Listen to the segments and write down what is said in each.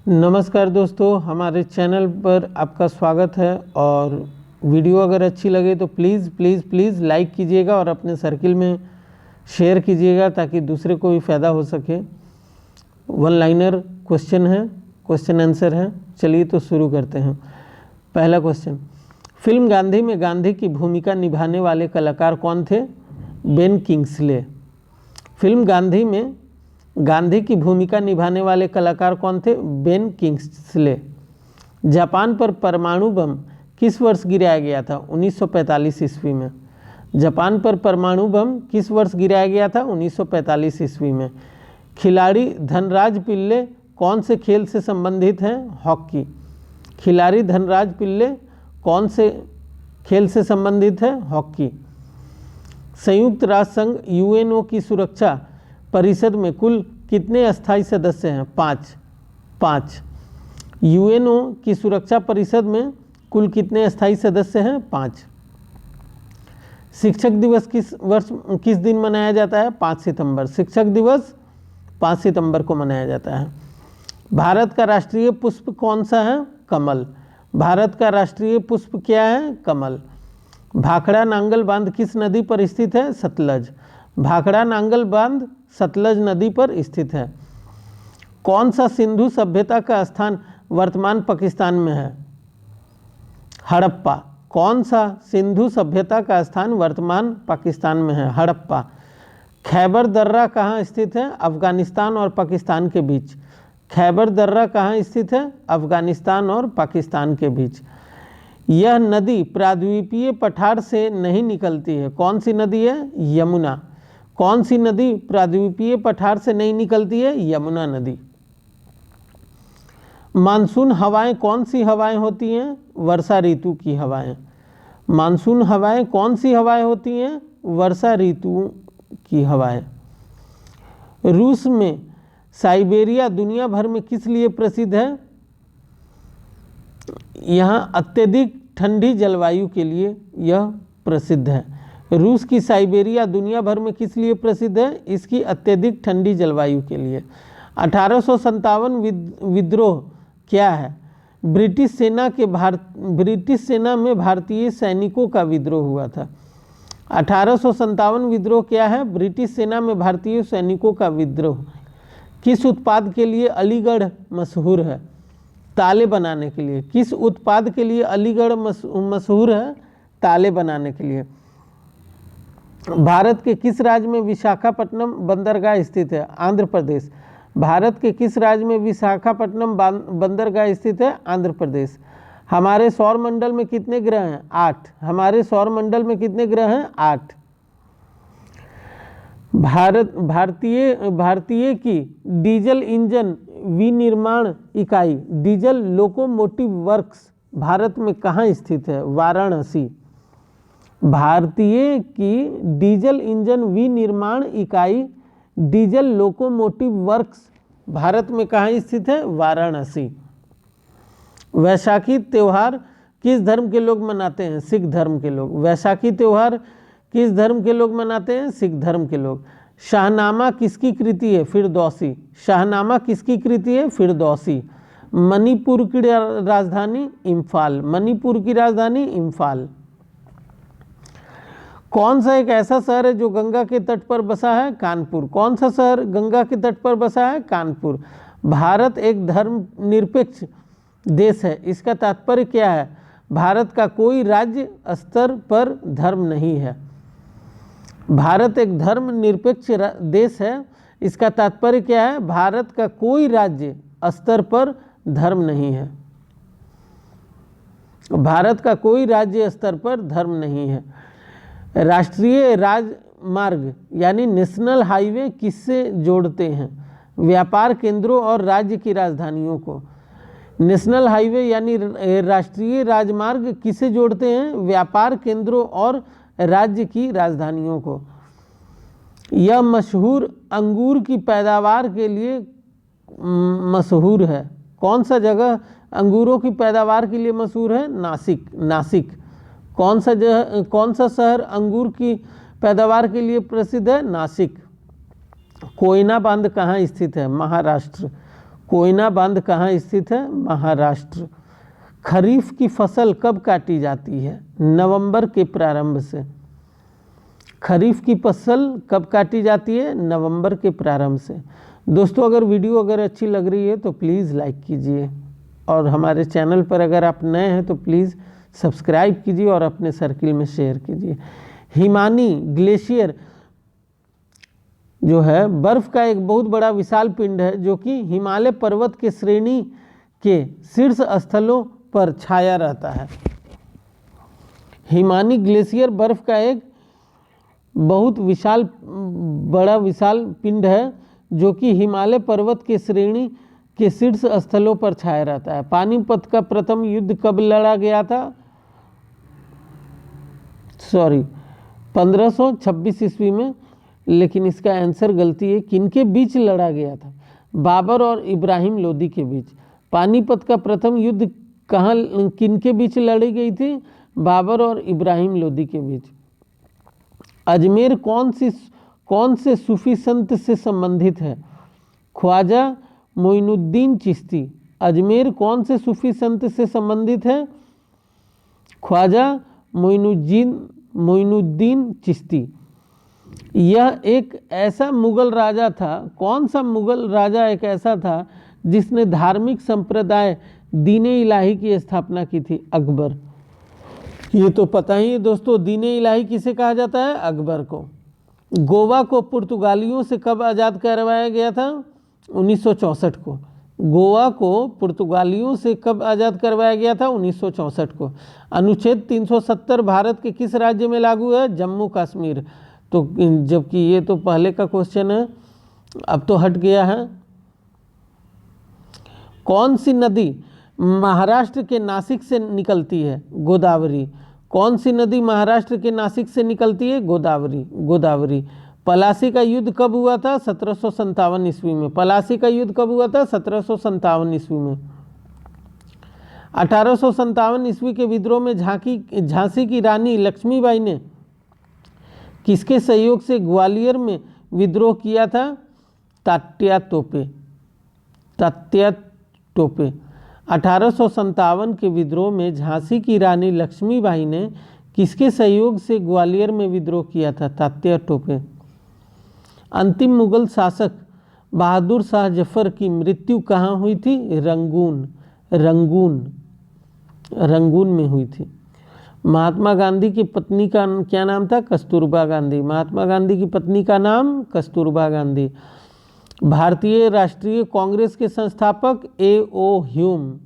नमस्कार दोस्तों, हमारे चैनल पर आपका स्वागत है। और वीडियो अगर अच्छी लगे तो प्लीज़ प्लीज़ प्लीज़ लाइक कीजिएगा और अपने सर्किल में शेयर कीजिएगा ताकि दूसरे को भी फ़ायदा हो सके। वन लाइनर क्वेश्चन है, क्वेश्चन आंसर है। चलिए तो शुरू करते हैं। पहला क्वेश्चन, फिल्म गांधी में गांधी की भूमिका निभाने वाले कलाकार कौन थे? Ben Kingsley. फिल्म गांधी में गांधी की भूमिका निभाने वाले कलाकार कौन थे? Ben Kingsley. जापान पर परमाणु बम किस वर्ष गिराया गया था? 1945 ईस्वी में। जापान पर परमाणु बम किस वर्ष गिराया गया था? 1945 ईस्वी में। खिलाड़ी धनराज पिल्ले कौन से खेल से संबंधित हैं? हॉकी। खिलाड़ी धनराज पिल्ले कौन से खेल से संबंधित है? हॉकी। संयुक्त राष्ट्र संघ यूएनओ की सुरक्षा परिषद में कुल कितने अस्थायी सदस्य हैं? 5। यूएनओ की सुरक्षा परिषद में कुल कितने अस्थायी सदस्य हैं? 5। शिक्षक दिवस किस दिन मनाया जाता है? 5 सितंबर। शिक्षक दिवस 5 सितंबर को मनाया जाता है। भारत का राष्ट्रीय पुष्प कौन सा है? कमल। भारत का राष्ट्रीय पुष्प क्या है? कमल। भाखड़ा नांगल बांध किस नदी पर स्थित है? सतलज। भाखड़ा नांगल बांध सतलज नदी पर स्थित है। कौन सा सिंधु सभ्यता का स्थान वर्तमान पाकिस्तान में है? हड़प्पा। कौन सा सिंधु सभ्यता का स्थान वर्तमान पाकिस्तान में है? हड़प्पा। खैबर दर्रा कहाँ स्थित है? अफगानिस्तान और पाकिस्तान के बीच। खैबर दर्रा कहाँ स्थित है? अफगानिस्तान और पाकिस्तान के बीच। यह नदी प्रायद्वीपीय पठार से नहीं निकलती है। कौन सी नदी है? यमुना। कौन सी नदी प्रायद्वीपीय पठार से नहीं निकलती है? यमुना नदी। मानसून हवाएं कौन सी हवाएं होती हैं? वर्षा ऋतु की हवाएं। मानसून हवाएं कौन सी हवाएं होती हैं? वर्षा ऋतु की हवाएं। रूस में साइबेरिया दुनिया भर में किस लिए प्रसिद्ध है? यहाँ अत्यधिक ठंडी जलवायु के लिए यह प्रसिद्ध है। रूस की साइबेरिया दुनिया भर में किस लिए प्रसिद्ध है? इसकी अत्यधिक ठंडी जलवायु के लिए। 1857 विद्रोह क्या है? ब्रिटिश सेना में भारतीय सैनिकों का विद्रोह हुआ था। 1857 विद्रोह क्या है? ब्रिटिश सेना में भारतीय सैनिकों का विद्रोह। किस उत्पाद के लिए अलीगढ़ मशहूर है? ताले बनाने के लिए। किस उत्पाद के लिए अलीगढ़ मशहूर है? ताले बनाने के लिए। भारत के किस राज्य में विशाखापट्टनम बंदरगाह स्थित है? आंध्र प्रदेश। भारत के किस राज्य में विशाखापट्टनम बंदरगाह स्थित है? आंध्र प्रदेश। हमारे सौर मंडल में कितने ग्रह हैं? 8। हमारे सौर मंडल में कितने ग्रह हैं? 8। भारतीय की डीजल इंजन विनिर्माण इकाई डीजल लोकोमोटिव वर्क्स भारत में कहाँ स्थित है? वाराणसी। भारतीय की डीजल इंजन विनिर्माण इकाई डीजल लोकोमोटिव वर्क्स भारत में कहाँ स्थित है? वाराणसी। वैशाखी त्यौहार किस धर्म के लोग मनाते हैं? सिख धर्म के लोग। वैशाखी त्यौहार किस धर्म के लोग मनाते हैं? सिख धर्म के लोग। शाहनामा किसकी कृति है? फिरदौसी। शाहनामा किसकी कृति है? फिरदौसी। मणिपुर की राजधानी इम्फाल। मणिपुर की राजधानी इम्फाल। कौन सा एक ऐसा शहर है जो गंगा के तट पर बसा है? कानपुर। कौन सा शहर गंगा के तट पर बसा है? कानपुर। भारत एक धर्मनिरपेक्ष देश है, इसका तात्पर्य क्या है? भारत का कोई राज्य स्तर पर धर्म नहीं है। भारत एक धर्मनिरपेक्ष देश है, इसका तात्पर्य क्या है? भारत का कोई राज्य स्तर पर धर्म नहीं है। भारत का कोई राज्य स्तर पर धर्म नहीं है। राष्ट्रीय राजमार्ग यानी नेशनल हाईवे किससे जोड़ते हैं? व्यापार केंद्रों और राज्य की राजधानियों को। नेशनल हाईवे यानी राष्ट्रीय राजमार्ग किससे जोड़ते हैं? व्यापार केंद्रों और राज्य की राजधानियों को। यह मशहूर अंगूर की पैदावार के लिए मशहूर है। कौन सा जगह अंगूरों की पैदावार के लिए मशहूर है? नासिक। कौन सा शहर अंगूर की पैदावार के लिए प्रसिद्ध है? नासिक। कोयना बांध कहाँ स्थित है? महाराष्ट्र। कोयना बांध कहाँ स्थित है? महाराष्ट्र। खरीफ की फसल कब काटी जाती है? नवंबर के प्रारंभ से। खरीफ की फसल कब काटी जाती है? नवंबर के प्रारंभ से। दोस्तों अगर वीडियो अच्छी लग रही है तो प्लीज़ लाइक कीजिए, और हमारे चैनल पर अगर आप नए हैं तो प्लीज़ सब्सक्राइब कीजिए और अपने सर्किल में शेयर कीजिए। हिमानी ग्लेशियर जो है बर्फ का एक बहुत बड़ा विशाल पिंड है जो कि हिमालय पर्वत के श्रेणी के शीर्ष स्थलों पर छाया रहता है। हिमानी ग्लेशियर बर्फ का एक बहुत विशाल पिंड है जो कि हिमालय पर्वत के श्रेणी के शीर्ष स्थलों पर छाया रहता है। पानीपत का प्रथम युद्ध कब लड़ा गया था? 1526 ईस्वी में, लेकिन इसका आंसर गलती है। किनके बीच लड़ा गया था? बाबर और इब्राहिम लोदी के बीच। पानीपत का प्रथम युद्ध किनके बीच लड़ी गई थी? बाबर और इब्राहिम लोदी के बीच। अजमेर कौन से सूफी संत से संबंधित है? ख्वाजा मोइनुद्दीन चिश्ती। अजमेर कौन से सूफी संत से संबंधित है? ख्वाजा मोइनुद्दीन चिश्ती। यह एक ऐसा मुगल राजा था, कौन सा मुगल राजा एक ऐसा था जिसने धार्मिक संप्रदाय दीने इलाही की स्थापना की थी? अकबर। ये तो पता ही है दोस्तों, दीने इलाही किसे कहा जाता है? अकबर को। गोवा को पुर्तगालियों से कब आज़ाद करवाया गया था? 1964 को। गोवा को पुर्तगालियों से कब आज़ाद करवाया गया था? 1964 को। अनुच्छेद 370 भारत के किस राज्य में लागू है? जम्मू कश्मीर। तो जबकि ये तो पहले का क्वेश्चन है, अब तो हट गया है। कौन सी नदी महाराष्ट्र के नासिक से निकलती है? गोदावरी। कौन सी नदी महाराष्ट्र के नासिक से निकलती है? गोदावरी। पलासी का युद्ध कब हुआ था? 1757 ईस्वी में। पलासी का युद्ध कब हुआ था? 1757 ईस्वी में। 1857 ईस्वी के विद्रोह में झांसी की रानी लक्ष्मीबाई ने किसके सहयोग से ग्वालियर में विद्रोह किया था? तात्या टोपे। 1857 के विद्रोह में झांसी की रानी लक्ष्मीबाई ने किसके सहयोग से ग्वालियर में विद्रोह किया था? तात्या टोपे। अंतिम मुगल शासक बहादुर शाह जफर की मृत्यु कहाँ हुई थी? रंगून में हुई थी। महात्मा गांधी की पत्नी का क्या नाम था? कस्तूरबा गांधी। महात्मा गांधी की पत्नी का नाम कस्तूरबा गांधी। भारतीय राष्ट्रीय कांग्रेस के संस्थापक A.O. ह्यूम।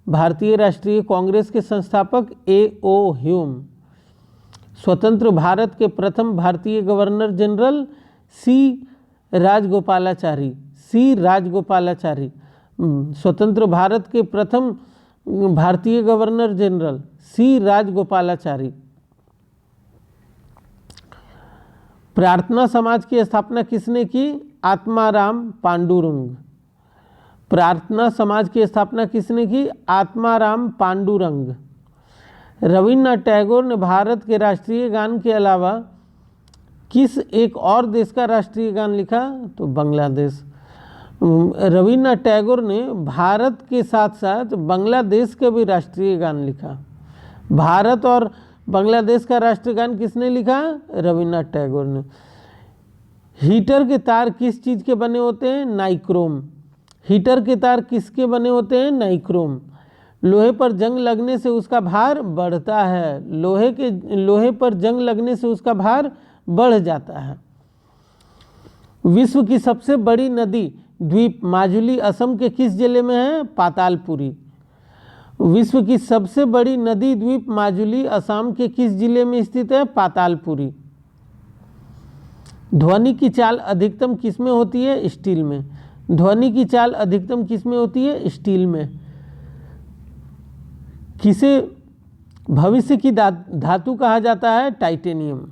भारतीय राष्ट्रीय कांग्रेस के संस्थापक A.O. ह्यूम। स्वतंत्र भारत के प्रथम भारतीय गवर्नर जनरल C. राजगोपालाचारी। स्वतंत्र भारत के प्रथम भारतीय गवर्नर जनरल C. राजगोपालाचारी। प्रार्थना समाज की स्थापना किसने की? आत्माराम पांडुरंग। प्रार्थना समाज की स्थापना किसने की? आत्माराम पांडुरंग। रविन्द्रनाथ टैगोर ने भारत के राष्ट्रीय गान के अलावा किस एक और देश का राष्ट्रीय गान लिखा? तो बांग्लादेश। रविन्द्रनाथ टैगोर ने भारत के साथ साथ बांग्लादेश का भी राष्ट्रीय गान लिखा। भारत और बांग्लादेश का राष्ट्रीय गान किसने लिखा? रविन्द्रनाथ टैगोर ने। हीटर के तार किस चीज़ के बने होते हैं? नाइक्रोम। हीटर के तार किसके बने होते हैं? नाइक्रोम। लोहे पर जंग लगने से उसका भार बढ़ता है, लोहे पर जंग लगने से उसका भार बढ़ जाता है। विश्व की सबसे बड़ी नदी द्वीप माजुली असम के किस जिले में है? पातालपुरी। विश्व की सबसे बड़ी नदी द्वीप माजुली असम के किस जिले में स्थित है? पातालपुरी। ध्वनि की चाल अधिकतम किस में होती है? स्टील में। ध्वनि की चाल अधिकतम किस में होती है? स्टील में। किसे भविष्य की धातु कहा जाता है? टाइटेनियम।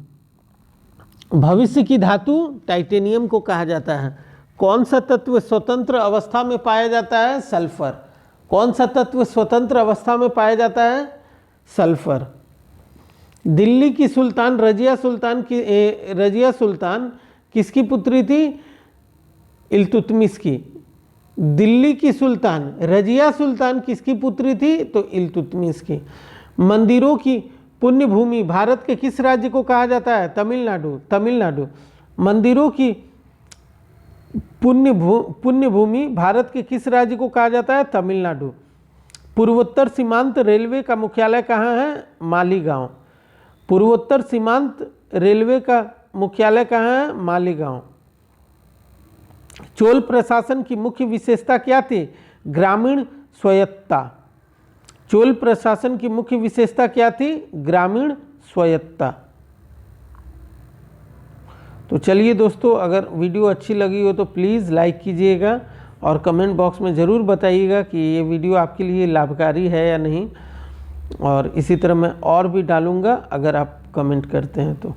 भविष्य की धातु टाइटेनियम को कहा जाता है। कौन सा तत्व स्वतंत्र अवस्था में पाया जाता है? सल्फर। कौन सा तत्व स्वतंत्र अवस्था में पाया जाता है? सल्फर। दिल्ली की सुल्तान रजिया सुल्तान किसकी पुत्री थी? इल्तुतमिश की। दिल्ली की सुल्तान रजिया सुल्तान किसकी पुत्री थी? तो इल्तुतमिश की। मंदिरों की पुण्य भूमि भारत के किस राज्य को कहा जाता है? तमिलनाडु। तमिलनाडु। मंदिरों की पुण्य भूमि भारत के किस राज्य को कहा जाता है? तमिलनाडु। पूर्वोत्तर सीमांत रेलवे का मुख्यालय कहाँ है? मालीगांव। पूर्वोत्तर सीमांत रेलवे का मुख्यालय कहाँ है? मालीगांव। चोल प्रशासन की मुख्य विशेषता क्या थी? ग्रामीण स्वायत्तता। चोल प्रशासन की मुख्य विशेषता क्या थी? ग्रामीण स्वायत्तता। तो चलिए दोस्तों, अगर वीडियो अच्छी लगी हो तो प्लीज़ लाइक कीजिएगा और कमेंट बॉक्स में ज़रूर बताइएगा कि ये वीडियो आपके लिए लाभकारी है या नहीं, और इसी तरह मैं और भी डालूँगा अगर आप कमेंट करते हैं तो।